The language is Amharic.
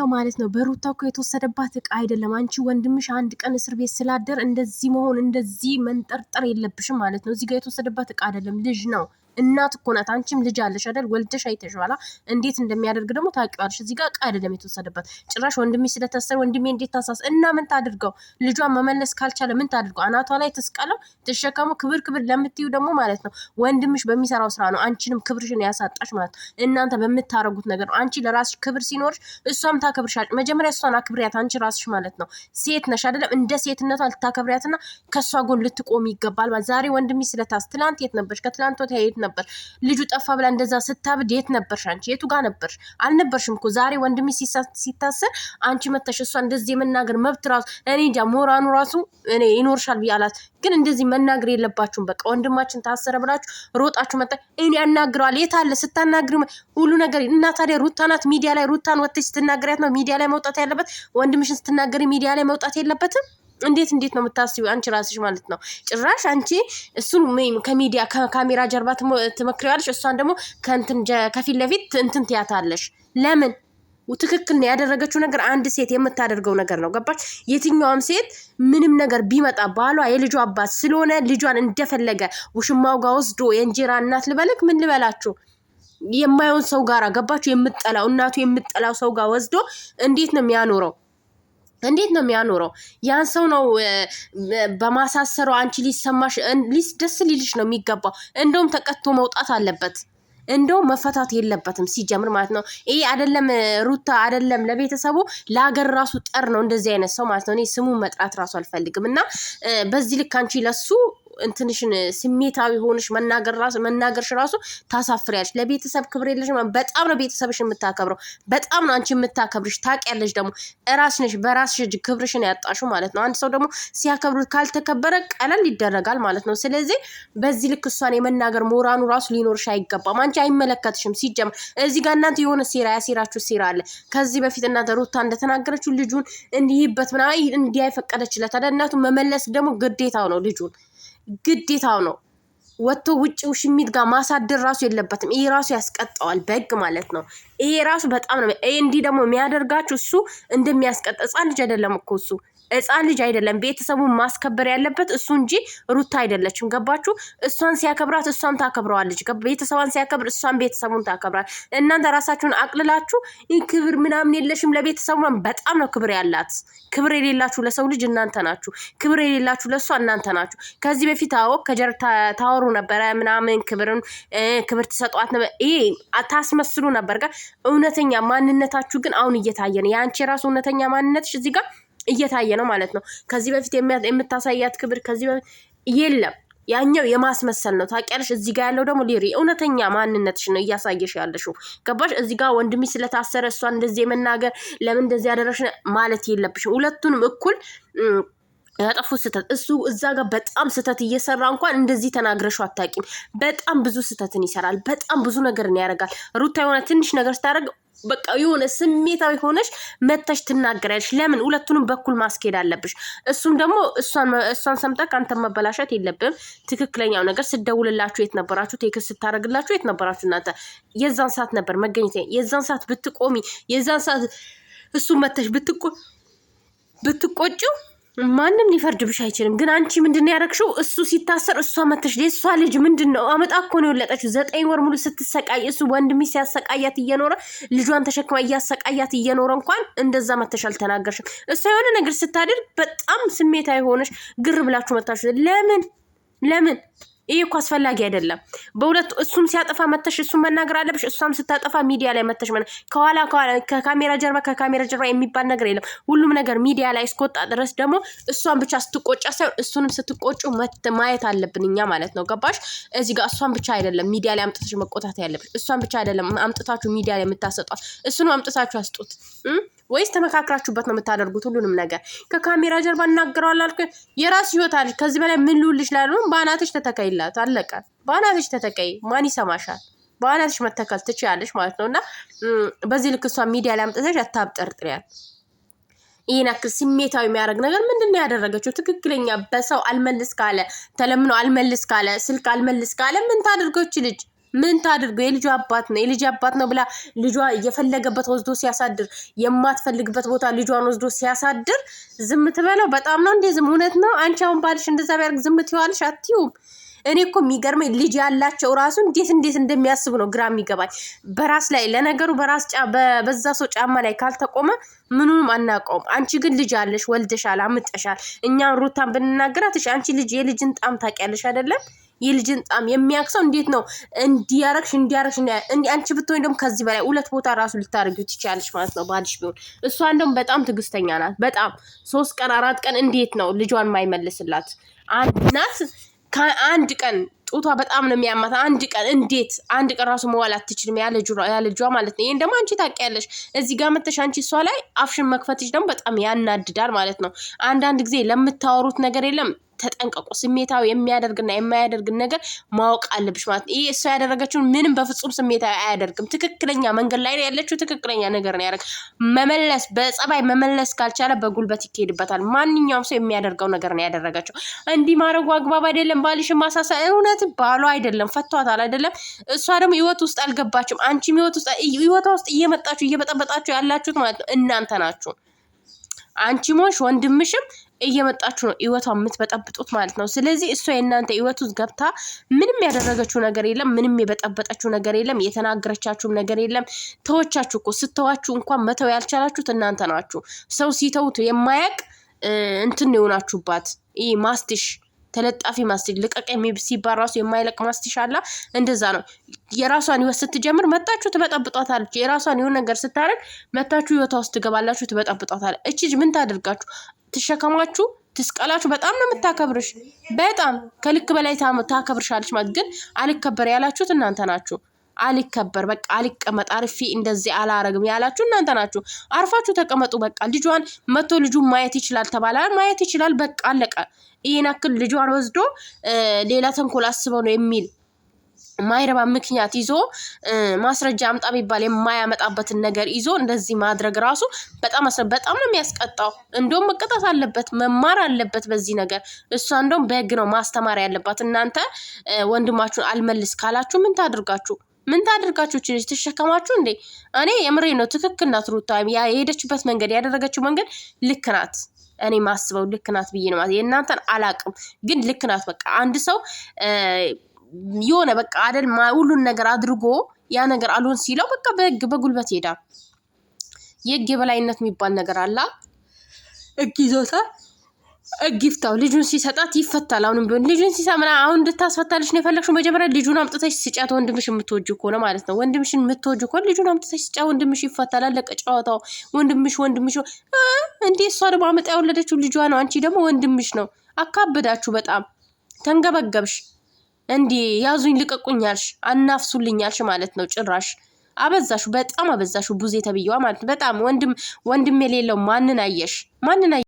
ሌላው ማለት ነው በሩታ እኮ የተወሰደባት እቃ አይደለም። አንቺ ወንድምሽ አንድ ቀን እስር ቤት ስላደር እንደዚህ መሆን እንደዚህ መንጠርጠር የለብሽም ማለት ነው። እዚህ ጋር የተወሰደባት እቃ አይደለም፣ ልጅ ነው። እናት እኮ ናት። አንቺም ልጅ አለሽ አይደል? ወልደሽ አይተሽዋላ እንዴት እንደሚያደርግ ደግሞ ታውቂዋለሽ። እዚህ ጋር እቃ አይደለም የተወሰደባት። ጭራሽ ወንድሜ ስለታሰረ ወንድሜ እንዴት ታሳስ እና ምን ታድርገው? ልጇን መመለስ ካልቻለ ምን ታድርገው? አናቷ ላይ ተስቀለው ተሸከመው። ክብር ለምትዩ ደግሞ ማለት ነው ወንድምሽ በሚሰራው ስራ ነው አንቺንም ክብርሽን ያሳጣሽ ማለት ነው። እናንተ በምታረጉት ነገር ነው። አንቺ ለራስሽ ክብር ሲኖርሽ እሷም ታከብርሻል። መጀመሪያ እሷን አክብሪያት አንቺ ራስሽ ማለት ነው። ሴት ነሽ አይደለም? እንደ ሴትነቷ ልታከብሪያትና ከሷ ጎን ልትቆም ይገባል ማለት። ዛሬ ወንድምሽ ስለታስ ትላንት የት ነበርሽ? ከትላንት ወዲያ የት ነበር? ልጁ ጠፋ ብላ እንደዛ ስታብድ የት ነበርሽ? አንቺ የቱ ጋር ነበርሽ? አልነበርሽም እኮ። ዛሬ ወንድምሽ ሲታሰር አንቺ መተሽ እሷ እንደዚህ የመናገር መብት ራሱ እኔ እንጃ ሞራኑ ራሱ እኔ ይኖርሻል ብያላት። ግን እንደዚህ መናገር የለባችሁም። በቃ ወንድማችን ታሰረ ብላችሁ ሮጣችሁ መጣ እኔ ያናግረዋል። የት አለ ስታናግሪ ሁሉ ነገር እና ታዲያ ሩታ ናት ሚዲያ ላይ ሩታን ወጥተሽ ስትናገሪያት ነው ሚዲያ ላይ መውጣት ያለበት። ወንድምሽን ስትናገሪ ሚዲያ ላይ መውጣት የለበትም። እንዴት ነው የምታስቢው አንቺ ራስሽ ማለት ነው? ጭራሽ አንቺ እሱን ከሚዲያ ከካሜራ ጀርባ ትመክሪዋለሽ፣ እሷን ደግሞ ከፊት ለፊት እንትን ትያታለሽ። ለምን? ትክክል ነው ያደረገችው ነገር አንድ ሴት የምታደርገው ነገር ነው። ገባች? የትኛውም ሴት ምንም ነገር ቢመጣ ባሏ የልጇ አባት ስለሆነ ልጇን እንደፈለገ ውሽማው ጋር ወስዶ የእንጀራ እናት ልበልክ ምን ልበላችሁ የማይሆን ሰው ጋር ገባችሁ? የምጠላው እናቱ የምጠላው ሰው ጋር ወስዶ እንዴት ነው የሚያኖረው? እንዴት ነው የሚያኖረው? ያን ሰው ነው በማሳሰሩ አንቺ ሊሰማሽ ደስ ሊልሽ ነው የሚገባው። እንደውም ተቀጥቶ መውጣት አለበት። እንደው መፈታት የለበትም ሲጀምር ማለት ነው። ይሄ አይደለም ሩታ አይደለም ለቤተሰቡ ለሀገር ራሱ ጠር ነው እንደዚህ አይነት ሰው ማለት ነው። እኔ ስሙን መጥራት ራሱ አልፈልግም። እና በዚህ ልክ አንቺ ለሱ እንትንሽን ስሜታዊ ሆንሽ መናገርሽ ራሱ ታሳፍሪያለሽ። ለቤተሰብ ክብር የለሽም። በጣም ነው ቤተሰብሽ የምታከብረው። በጣም ነው አንቺ የምታከብርሽ። ታውቂያለሽ ደግሞ እራስሽ ነሽ በራስሽ እጅ ክብርሽን ያጣሽው ማለት ነው። አንድ ሰው ደግሞ ሲያከብሩት ካልተከበረ ቀለል ይደረጋል ማለት ነው። ስለዚህ በዚህ ልክ እሷን የመናገር ሞራኑ ራሱ ሊኖርሽ አይገባም። አንቺ አይመለከትሽም ሲጀምር። እዚህ ጋር እናንተ የሆነ ሴራ ያሴራችሁ ሴራ አለ። ከዚህ በፊት እናንተ ሩታ እንደተናገረችው ልጁን እንዲይበት ምናምን እንዲያይፈቀደችለት አይደል? እናቱ መመለስ ደግሞ ግዴታው ነው። ልጁን ግዴታው ነው። ወጥቶ ውጭ ውሽሚት ጋር ማሳደር ራሱ የለበትም። ይሄ ራሱ ያስቀጣዋል በህግ ማለት ነው። ይሄ ራሱ በጣም ነው። እንዲህ ደግሞ የሚያደርጋችሁ እሱ እንደሚያስቀጣ ህፃን ልጅ አይደለም እኮ እሱ ህፃን ልጅ አይደለም። ቤተሰቡን ማስከበር ያለበት እሱ እንጂ ሩታ አይደለችም። ገባችሁ? እሷን ሲያከብራት እሷም ታከብረዋለች። ቤተሰቧን ሲያከብር እሷም ቤተሰቡን ታከብራል። እናንተ ራሳችሁን አቅልላችሁ ክብር ምናምን የለሽም ለቤተሰቡ። በጣም ነው ክብር ያላት። ክብር የሌላችሁ ለሰው ልጅ እናንተ ናችሁ። ክብር የሌላችሁ ለእሷ እናንተ ናችሁ። ከዚህ በፊት ከጀር ታወሩ ነበረ ምናምን ክብር ትሰጧት ነበር። ይሄ ታስመስሉ ነበር ጋር እውነተኛ ማንነታችሁ ግን አሁን እየታየ ነው። የአንቺ ራሱ እውነተኛ ማንነትሽ እዚህ ጋር እየታየ ነው ማለት ነው። ከዚህ በፊት የምታሳያት ክብር ከዚህ በፊት የለም። ያኛው የማስመሰል ነው። ታውቂያለሽ? እዚህ ጋር ያለው ደግሞ ሊሪ እውነተኛ ማንነትሽ ነው እያሳየሽ ያለሽው። ገባሽ? እዚህ ጋር ወንድምሽ ስለታሰረ እሷ እንደዚህ የመናገር ለምን እንደዚህ ያደረሽ ማለት የለብሽም። ሁለቱንም እኩል ያጠፉ ስህተት እሱ እዛ ጋር በጣም ስህተት እየሰራ እንኳን እንደዚህ ተናግረሽው አታውቂም። በጣም ብዙ ስህተትን ይሰራል። በጣም ብዙ ነገርን ያደርጋል። ሩታ የሆነ ትንሽ ነገር ስታደርግ በቃ የሆነ ስሜታዊ ሆነሽ መተሽ ትናገራለሽ። ለምን? ሁለቱንም በኩል ማስኬድ አለብሽ። እሱም ደግሞ እሷን ሰምተህ አንተ መበላሸት የለብም። ትክክለኛው ነገር ስደውልላችሁ የት ነበራችሁ? ቴክስት ስታደርግላችሁ የት ነበራችሁ? እናንተ የዛን ሰዓት ነበር መገኘት። የዛን ሰዓት ብትቆሚ የዛን ሰዓት እሱ መተሽ ብትቆጪው ማንም ሊፈርድብሽ አይችልም። ግን አንቺ ምንድነው ያደረግሽው? እሱ ሲታሰር እሷ መተሽ እሷ ልጅ ምንድነው አመጣ እኮ ነው የወለጠችው። 9 ወር ሙሉ ስትሰቃይ እሱ ወንድምሽ ሲያሰቃያት እየኖረ ልጇን ተሸክማ እያሰቃያት እየኖረ እንኳን እንደዛ መተሽ አልተናገርሽም። እሷ የሆነ ነገር ስታደርግ በጣም ስሜታዊ ሆነሽ ግር ብላችሁ መታችሁ። ለምን? ይሄ እኮ አስፈላጊ አይደለም። በሁለቱ እሱም ሲያጠፋ መተሽ እሱም መናገር አለብሽ። እሷም ስታጠፋ ሚዲያ ላይ መተሽ ከኋላ ከካሜራ ጀርባ የሚባል ነገር የለም። ሁሉም ነገር ሚዲያ ላይ እስከወጣ ድረስ ደግሞ እሷን ብቻ ስትቆጫ ሳይሆን እሱንም ስትቆጩ ማየት አለብን እኛ ማለት ነው። ገባሽ? እዚህ ጋር እሷን ብቻ አይደለም ሚዲያ ላይ አምጥተሽ መቆጣት ያለብሽ። እሷን ብቻ አይደለም አምጥታችሁ ሚዲያ ላይ የምታሰጧት፣ እሱንም አምጥታችሁ አስጡት። ወይስ ተመካክራችሁበት ነው የምታደርጉት? ሁሉንም ነገር ከካሜራ ጀርባ እናገረዋለሁ አልኩ። የራስ ህይወት አለሽ። ከዚህ በላይ ምን ልውልሽ ላሉ ባናትሽ ተተከይላት። አለቀ። ባናትሽ ተተከይ። ማን ይሰማሻል? ባናትሽ መተከል ትችያለሽ ማለት ነውና በዚህ ልክ እሷ ሚዲያ ላይ አምጥተሽ አታብጠርጥሪያል። ይሄን አክል ስሜታዊ የሚያደርግ ነገር ምንድነው ያደረገችው? ትክክለኛ በሰው አልመልስ ካለ ተለምኖ አልመልስ ካለ ስልክ አልመልስ ካለ ምን ታደርገች ልጅ? ምን ታድርገው? የልጁ አባት ነው፣ የልጅ አባት ነው ብላ ልጇ እየፈለገበት ወስዶ ሲያሳድር የማትፈልግበት ቦታ ልጇን ወስዶ ሲያሳድር ዝም ትበለው? በጣም ነው እንዴ ዝም? እውነት ነው? አንቺ አሁን ባልሽ እንደዛ ቢያደርግ ዝም ትይዋለሽ? አትይውም? እኔ እኮ የሚገርመኝ ልጅ ያላቸው ራሱ እንዴት እንደሚያስቡ ነው ግራ የሚገባኝ። በራስ ላይ ለነገሩ በዛ ሰው ጫማ ላይ ካልተቆመ ምኑንም አናውቀውም። አንቺ ግን ልጅ አለሽ፣ ወልደሻል፣ አምጠሻል። እኛን ሩታን ብንናገራት እሺ፣ አንቺ ልጅ የልጅን ጣም ታውቂያለሽ አይደለም? የልጅን ጣም የሚያክሰው እንዴት ነው እንዲያረክሽ አንቺ ብትሆን ደግሞ ከዚህ በላይ 2 ቦታ ራሱ ልታረጊው ትችያለሽ ማለት ነው ባልሽ ቢሆን። እሷ እንደውም በጣም ትዕግስተኛ ናት። በጣም 3 ቀን 4 ቀን እንዴት ነው ልጇን ማይመልስላት? እናት ከአንድ ቀን ጡቷ በጣም ነው የሚያማት። አንድ ቀን ራሱ መዋል አትችልም ያለጇ ማለት ነው። ይሄን ደግሞ አንቺ ታውቂያለሽ። እዚህ ጋር መተሽ አንቺ እሷ ላይ አፍሽን መክፈትሽ ደግሞ በጣም ያናድዳል ማለት ነው። አንዳንድ ጊዜ ለምታወሩት ነገር የለም ተጠንቀቁ። ስሜታዊ የሚያደርግና የማያደርግን ነገር ማወቅ አለብሽ ማለት ነው። ይሄ እሷ ያደረገችውን ምንም በፍጹም ስሜታዊ አያደርግም። ትክክለኛ መንገድ ላይ ነው ያለችው። ትክክለኛ ነገር ነው ያደረገ። መመለስ በጸባይ መመለስ ካልቻለ በጉልበት ይካሄድበታል። ማንኛውም ሰው የሚያደርገው ነገር ነው ያደረገችው። እንዲህ ማድረጉ አግባብ አይደለም። ባልሽን ማሳሳ እውነት ባሏ አይደለም ፈቷታል አይደለም። እሷ ደግሞ ህይወት ውስጥ አልገባችም። አንቺም ህይወቷ ውስጥ እየመጣችሁ እየበጠበጣችሁ ያላችሁት ማለት ነው እናንተ ናችሁ። አንቺ ሞሽ ወንድምሽም እየመጣችሁ ነው ህይወቷን የምትበጠብጡት ማለት ነው። ስለዚህ እሷ የእናንተ ህይወት ውስጥ ገብታ ምንም ያደረገችው ነገር የለም፣ ምንም የበጠበጠችው ነገር የለም፣ የተናገረቻችሁም ነገር የለም። ተወቻችሁ እኮ ስተዋችሁ እንኳን መተው ያልቻላችሁት እናንተ ናችሁ። ሰው ሲተውት የማያቅ እንትን የሆናችሁባት ይህ ማስትሽ ተለጣፊ ማስቲሽ ልቀቀኝ ሲባል ራሱ የማይለቅ ማስቲሽ አላ እንደዛ ነው። የራሷን ህይወት ስትጀምር መጣችሁ ትበጠብጧታለች። የራሷን የሆነ ነገር ስታረግ መታችሁ ህይወቷ ውስጥ ትገባላችሁ፣ ትበጠብጧታለች። እቺ ምን ታደርጋችሁ? ትሸከማችሁ፣ ትስቀላችሁ። በጣም ነው የምታከብርሽ። በጣም ከልክ በላይ ታከብርሻለች ማለት ግን አልከበር ያላችሁት እናንተ ናችሁ። አልከበር በቃ አልቀመጥ አርፌ እንደዚህ አላረግም ያላችሁ እናንተ ናችሁ። አርፋችሁ ተቀመጡ። በቃ ልጇን መቶ ልጁን ማየት ይችላል ተባለ፣ ማየት ይችላል። በቃ አለቀ። ይሄን አክል ልጇን ወስዶ ሌላ ተንኮል አስበው ነው የሚል ማይረባ ምክንያት ይዞ ማስረጃ አምጣ ቢባል የማያመጣበትን ነገር ይዞ እንደዚህ ማድረግ ራሱ በጣም ነው የሚያስቀጣው። እንደውም መቀጣት አለበት፣ መማር አለበት በዚህ ነገር። እሷ እንደውም በህግ ነው ማስተማር ያለባት። እናንተ ወንድማችሁን አልመልስ ካላችሁ ምን ታድርጋችሁ? ትሸከማችሁ እንዴ? እኔ የምሬ ነው። ትክክል ናት ሩታ። የሄደችበት መንገድ ያደረገችው መንገድ ልክ ናት። እኔ ማስበው ልክ ናት ብዬ ነው ማለት። የእናንተን አላቅም ግን ልክ ናት። በቃ አንድ ሰው የሆነ በቃ አይደል ሁሉን ነገር አድርጎ ያ ነገር አልሆን ሲለው በቃ በህግ በጉልበት ይሄዳል። የህግ የበላይነት የሚባል ነገር አለ። ህግ ይዞታል። ህግ ይፍታው። ልጁን ሲሰጣት ይፈታል። አሁንም ቢሆን ልጁን ሲሰምና አሁን እንድታስፈታልሽ ነው የፈለግሽው። መጀመሪያ ልጁን አምጥተሽ ስጫት፣ ወንድምሽ የምትወጂው ከሆነ ማለት ነው። ወንድምሽን የምትወጂው ከሆነ ልጁን አምጥተሽ ስጫት፣ ወንድምሽ ይፈታል። አለቀ ጨዋታው። ወንድምሽ እንዴ! እሷ ደግሞ አመጣ የወለደችው ልጇ ነው። አንቺ ደግሞ ወንድምሽ ነው። አካበዳችሁ። በጣም ተንገበገብሽ። እንዴ ያዙኝ ልቀቁኛልሽ፣ አናፍሱልኛልሽ ማለት ነው። ጭራሽ አበዛሹ፣ በጣም አበዛሹ። ቡዜ ተብዬዋ ማለት በጣም ወንድም የሌለው ማንን አየሽ?